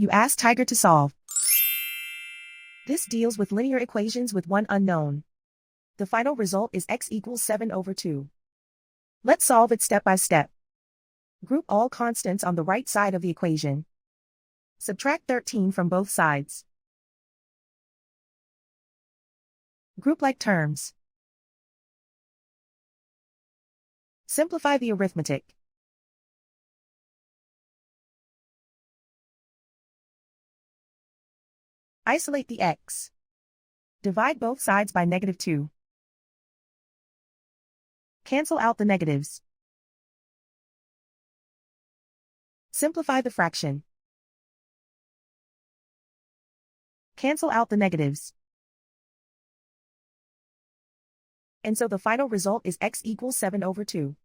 You ask Tiger to solve. This deals with linear equations with one unknown. The final result is x equals 7/2. Let's solve it step by step. Group all constants on the right side of the equation. Subtract 13 from both sides. Group like terms. Simplify the arithmetic. Isolate the x. Divide both sides by -2. Cancel out the negatives. Simplify the fraction. Cancel out the negatives. And so the final result is x equals 7/2.